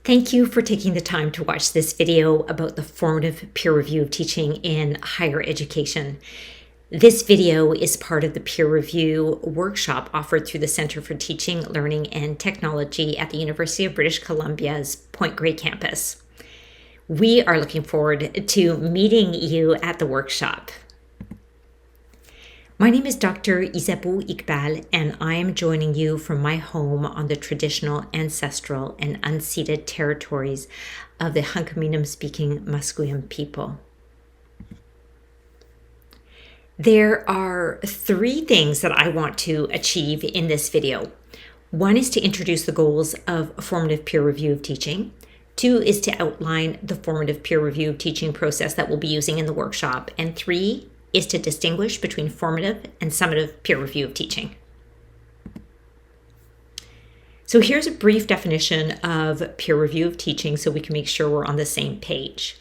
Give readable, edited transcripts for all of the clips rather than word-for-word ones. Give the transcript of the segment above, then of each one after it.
Thank you for taking the time to watch this video about the formative peer review of teaching in higher education. This video is part of the peer review workshop offered through the Centre for Teaching, Learning and Technology at the University of British Columbia's Point Grey campus. We are looking forward to meeting you at the workshop. My name is Dr. Isabeau Iqbal, and I am joining you from my home on the traditional, ancestral, and unceded territories of the Hunkaminam-speaking Musqueam people. There are three things that I want to achieve in this video. One is to introduce the goals of formative peer review of teaching. Two is to outline the formative peer review of teaching process that we'll be using in the workshop. And three is to distinguish between formative and summative peer review of teaching. So here's a brief definition of peer review of teaching so we can make sure we're on the same page.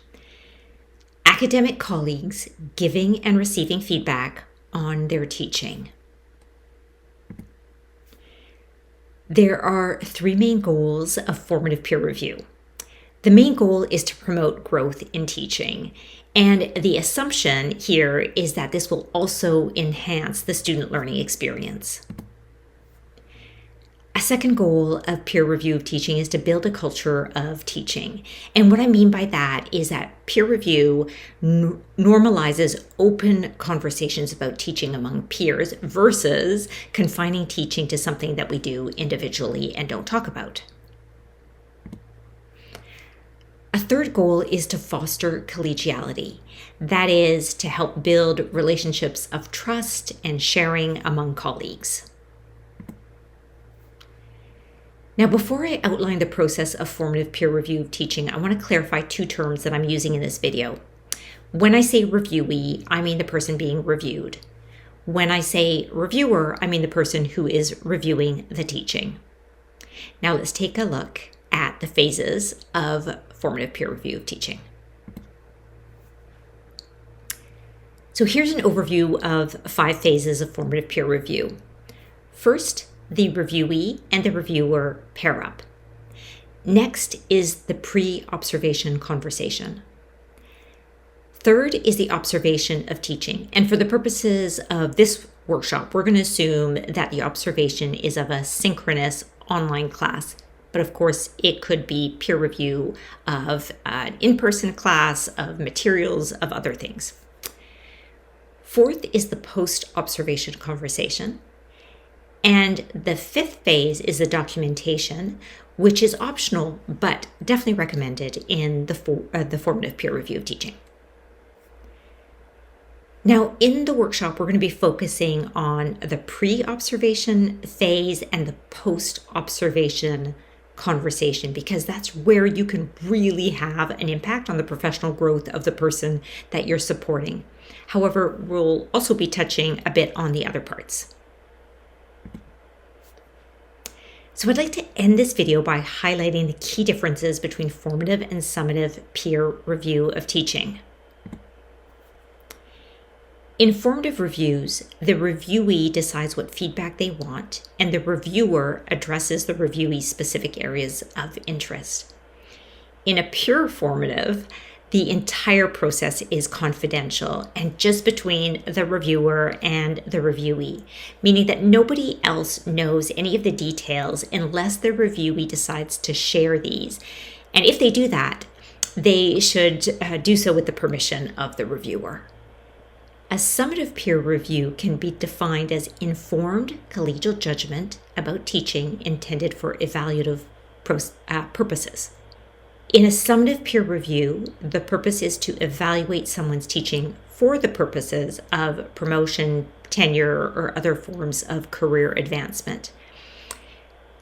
Academic colleagues giving and receiving feedback on their teaching. There are three main goals of formative peer review. The main goal is to promote growth in teaching. And the assumption here is that this will also enhance the student learning experience. A second goal of peer review of teaching is to build a culture of teaching. And what I mean by that is that peer review normalizes open conversations about teaching among peers versus confining teaching to something that we do individually and don't talk about. A third goal is to foster collegiality. That is to help build relationships of trust and sharing among colleagues. Now, before I outline the process of formative peer review of teaching, I want to clarify two terms that I'm using in this video. When I say reviewee, I mean the person being reviewed. When I say reviewer, I mean the person who is reviewing the teaching. Now, let's take a look at the phases of formative peer review of teaching. So here's an overview of 5 phases of formative peer review. First, the reviewee and the reviewer pair up. Next is the pre-observation conversation. Third is the observation of teaching. And for the purposes of this workshop, we're going to assume that the observation is of a synchronous online class. But of course, it could be peer review of an in-person class, of materials, of other things. Fourth is the post-observation conversation. And the 5th phase is the documentation, which is optional, but definitely recommended in the formative peer review of teaching. Now, in the workshop, we're going to be focusing on the pre-observation phase and the post-observation conversation, because that's where you can really have an impact on the professional growth of the person that you're supporting. However, we'll also be touching a bit on the other parts. So I'd like to end this video by highlighting the key differences between formative and summative peer review of teaching. In formative reviews, the reviewee decides what feedback they want, and the reviewer addresses the reviewee's specific areas of interest. In a pure formative, the entire process is confidential and just between the reviewer and the reviewee, meaning that nobody else knows any of the details unless the reviewee decides to share these. And if they do that, they should do so with the permission of the reviewer. A summative peer review can be defined as informed collegial judgment about teaching intended for evaluative purposes. In a summative peer review, the purpose is to evaluate someone's teaching for the purposes of promotion, tenure, or other forms of career advancement.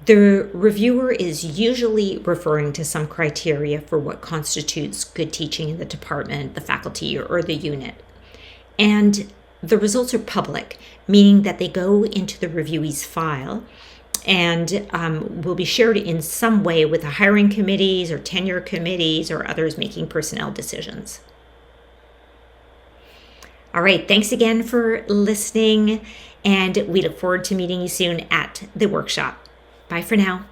The reviewer is usually referring to some criteria for what constitutes good teaching in the department, the faculty, or the unit. And the results are public, meaning that they go into the reviewee's file and will be shared in some way with the hiring committees or tenure committees or others making personnel decisions. All right, thanks again for listening, and we look forward to meeting you soon at the workshop. Bye for now.